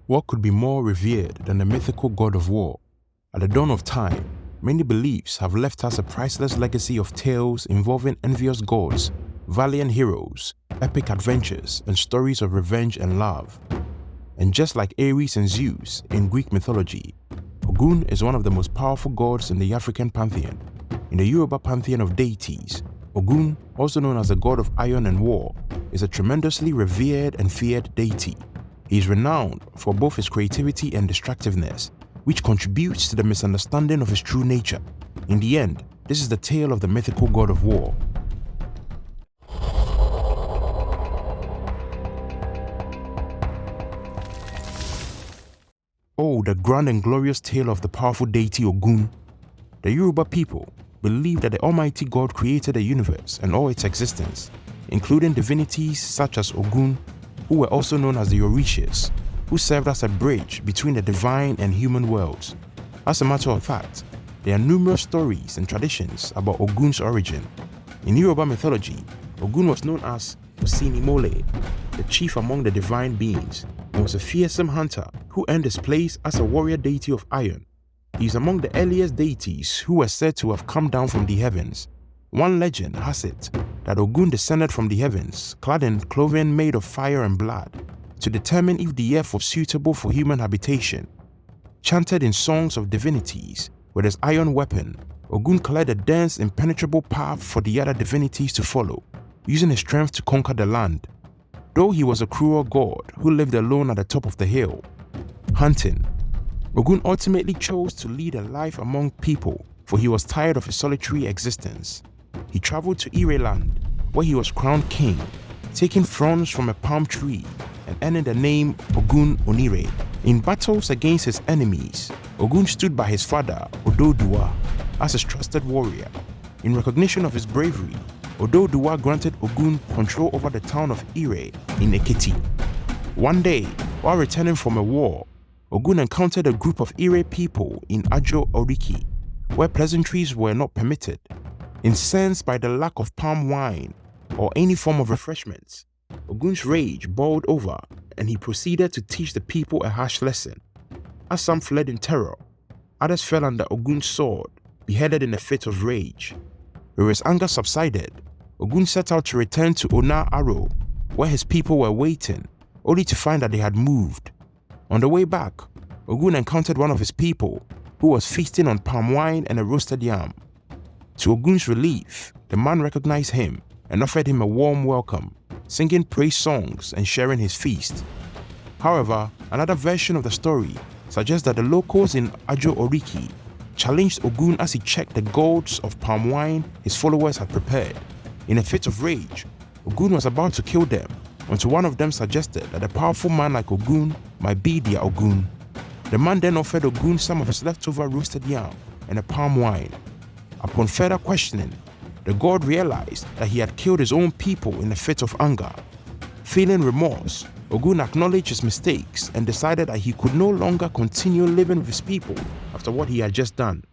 What could be more revered than the mythical god of war? At the dawn of time, many beliefs have left us a priceless legacy of tales involving envious gods, valiant heroes, epic adventures, and stories of revenge and love. And just like Ares and Zeus in Greek mythology, Ogun is one of the most powerful gods in the African pantheon. In the Yoruba pantheon of deities, Ogun, also known as the god of iron and war, is a tremendously revered and feared deity. He is renowned for both his creativity and destructiveness, which contributes to the misunderstanding of his true nature. In the end, this is the tale of the mythical god of war. Oh, the grand and glorious tale of the powerful deity Ogun. The Yoruba people believe that the Almighty God created the universe and all its existence, including divinities such as Ogun, who were also known as the Orishas, who served as a bridge between the divine and human worlds. As a matter of fact, there are numerous stories and traditions about Ogun's origin. In Yoruba mythology, Ogun was known as Osinimole, the chief among the divine beings, and was a fearsome hunter who earned his place as a warrior deity of iron. He is among the earliest deities who were said to have come down from the heavens. One legend has it that Ogun descended from the heavens, clad in clothing made of fire and blood, to determine if the earth was suitable for human habitation. Chanted in songs of divinities, with his iron weapon, Ogun cleared a dense, impenetrable path for the other divinities to follow, using his strength to conquer the land. Though he was a cruel god who lived alone at the top of the hill, hunting, Ogun ultimately chose to lead a life among people, for he was tired of his solitary existence. He traveled to Ireland, where he was crowned king, taking fronds from a palm tree and earning the name Ogun Onire. In battles against his enemies, Ogun stood by his father, Ododuwa, as his trusted warrior. In recognition of his bravery, Ododuwa granted Ogun control over the town of Ire in Ekiti. One day, while returning from a war, Ogun encountered a group of Ire people in Ajo Oriki, where pleasantries were not permitted. Incensed by the lack of palm wine or any form of refreshments, Ogun's rage boiled over and he proceeded to teach the people a harsh lesson. As some fled in terror, others fell under Ogun's sword, beheaded in a fit of rage. Where his anger subsided, Ogun set out to return to Ona Aro, where his people were waiting, only to find that they had moved. On the way back, Ogun encountered one of his people who was feasting on palm wine and a roasted yam. To Ogun's relief, the man recognized him and offered him a warm welcome, singing praise songs and sharing his feast. However, another version of the story suggests that the locals in Ajo Oriki challenged Ogun as he checked the gourds of palm wine his followers had prepared. In a fit of rage, Ogun was about to kill them until one of them suggested that a powerful man like Ogun might be their Ogun. The man then offered Ogun some of his leftover roasted yam and a palm wine. Upon further questioning, the god realized that he had killed his own people in a fit of anger. Feeling remorse, Ogun acknowledged his mistakes and decided that he could no longer continue living with his people after what he had just done.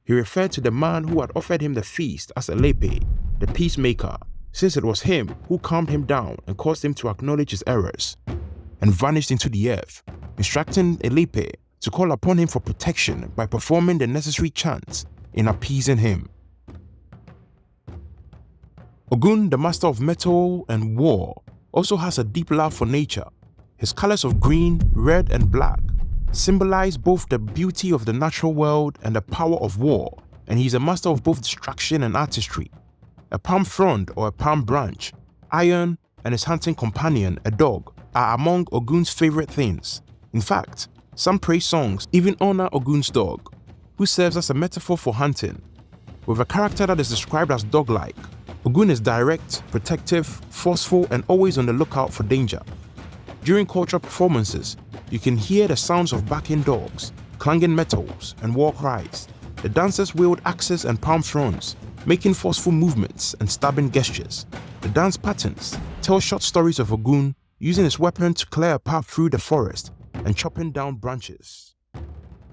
He referred to the man who had offered him the feast as Elepe, the peacemaker, since it was him who calmed him down and caused him to acknowledge his errors, and vanished into the earth, instructing Elepe to call upon him for protection by performing the necessary chants in appeasing him. Ogun, the master of metal and war, also has a deep love for nature. His colors of green, red, and black symbolize both the beauty of the natural world and the power of war, and he is a master of both destruction and artistry. A palm frond or a palm branch, iron, and his hunting companion, a dog, are among Ogun's favorite things. In fact, some praise songs even honor Ogun's dog, who serves as a metaphor for hunting. With a character that is described as dog-like, Ogun is direct, protective, forceful, and always on the lookout for danger. During cultural performances, you can hear the sounds of barking dogs, clanging metals, and war cries. The dancers wield axes and palm fronds, making forceful movements and stabbing gestures. The dance patterns tell short stories of Ogun using his weapon to clear a path through the forest and chopping down branches.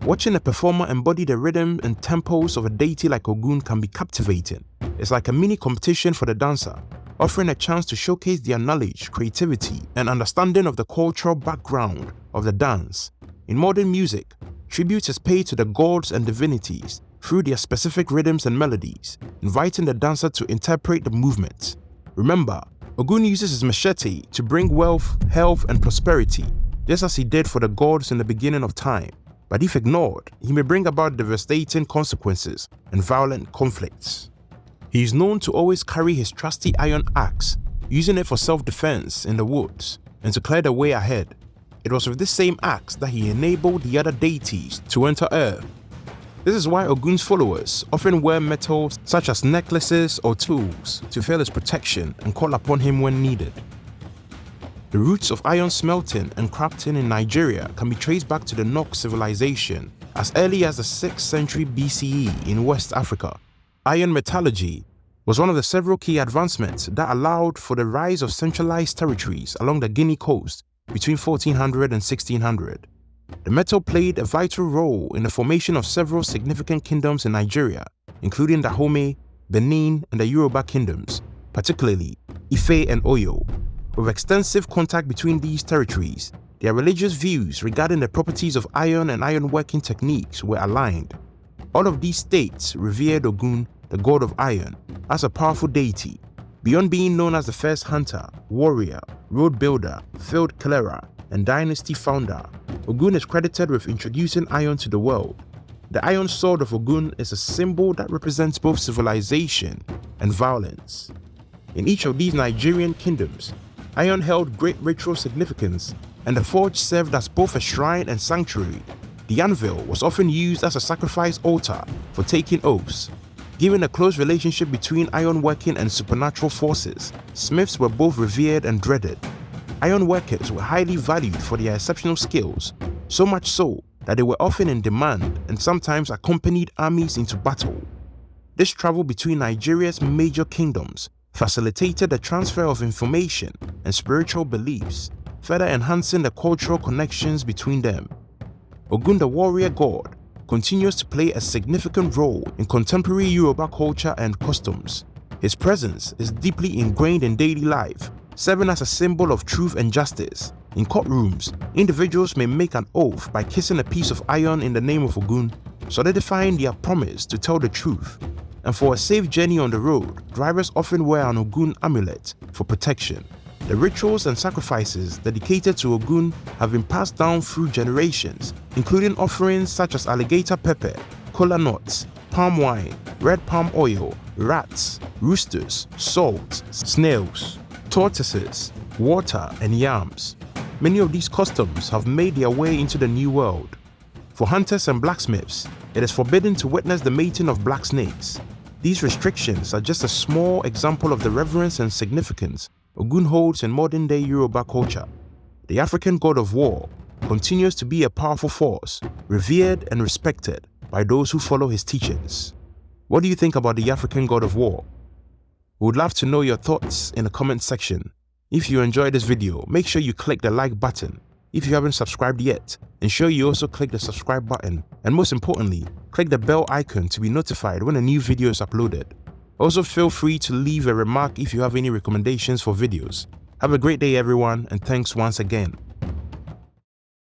Watching a performer embody the rhythm and tempos of a deity like Ogun can be captivating. It's like a mini competition for the dancer, offering a chance to showcase their knowledge, creativity, and understanding of the cultural background of the dance. In modern music, tribute is paid to the gods and divinities through their specific rhythms and melodies, inviting the dancer to interpret the movements. Remember, Ogun uses his machete to bring wealth, health, and prosperity, just as he did for the gods in the beginning of time. But if ignored, he may bring about devastating consequences and violent conflicts. He is known to always carry his trusty iron axe, using it for self-defense in the woods and to clear the way ahead. It was with this same axe that he enabled the other deities to enter Earth. This is why Ogun's followers often wear metals such as necklaces or tools to feel his protection and call upon him when needed. The roots of iron smelting and crafting in Nigeria can be traced back to the Nok civilization as early as the 6th century BCE in West Africa. Iron metallurgy was one of the several key advancements that allowed for the rise of centralized territories along the Guinea coast between 1400 and 1600. The metal played a vital role in the formation of several significant kingdoms in Nigeria, including Dahomey, Benin, and the Yoruba kingdoms, particularly Ife and Oyo. With extensive contact between these territories, their religious views regarding the properties of iron and ironworking techniques were aligned. All of these states revered Ogun, the god of iron, as a powerful deity. Beyond being known as the first hunter, warrior, road builder, field clearer, and dynasty founder, Ogun is credited with introducing iron to the world. The iron sword of Ogun is a symbol that represents both civilization and violence. In each of these Nigerian kingdoms, iron held great ritual significance, and the forge served as both a shrine and sanctuary. The anvil was often used as a sacrifice altar for taking oaths. Given a close relationship between ironworking and supernatural forces, smiths were both revered and dreaded. Iron workers were highly valued for their exceptional skills, so much so that they were often in demand and sometimes accompanied armies into battle. This travel between Nigeria's major kingdoms facilitated the transfer of information and spiritual beliefs, further enhancing the cultural connections between them. Ogun, the warrior god, continues to play a significant role in contemporary Yoruba culture and customs. His presence is deeply ingrained in daily life, serving as a symbol of truth and justice. In courtrooms, individuals may make an oath by kissing a piece of iron in the name of Ogun, solidifying their promise to tell the truth. And for a safe journey on the road, drivers often wear an Ogun amulet for protection. The rituals and sacrifices dedicated to Ogun have been passed down through generations, including offerings such as alligator pepper, kola nuts, palm wine, red palm oil, rats, roosters, salt, snails, tortoises, water, and yams. Many of these customs have made their way into the New World. For hunters and blacksmiths, it is forbidden to witness the mating of black snakes. These restrictions are just a small example of the reverence and significance Ogun holds in modern-day Yoruba culture. The African god of war continues to be a powerful force, revered and respected by those who follow his teachings. What do you think about the African god of war? We would love to know your thoughts in the comment section. If you enjoyed this video, make sure you click the like button. If you haven't subscribed yet, ensure you also click the subscribe button, and most importantly, click the bell icon to be notified when a new video is uploaded. Also, feel free to leave a remark if you have any recommendations for videos. Have a great day everyone, and thanks once again.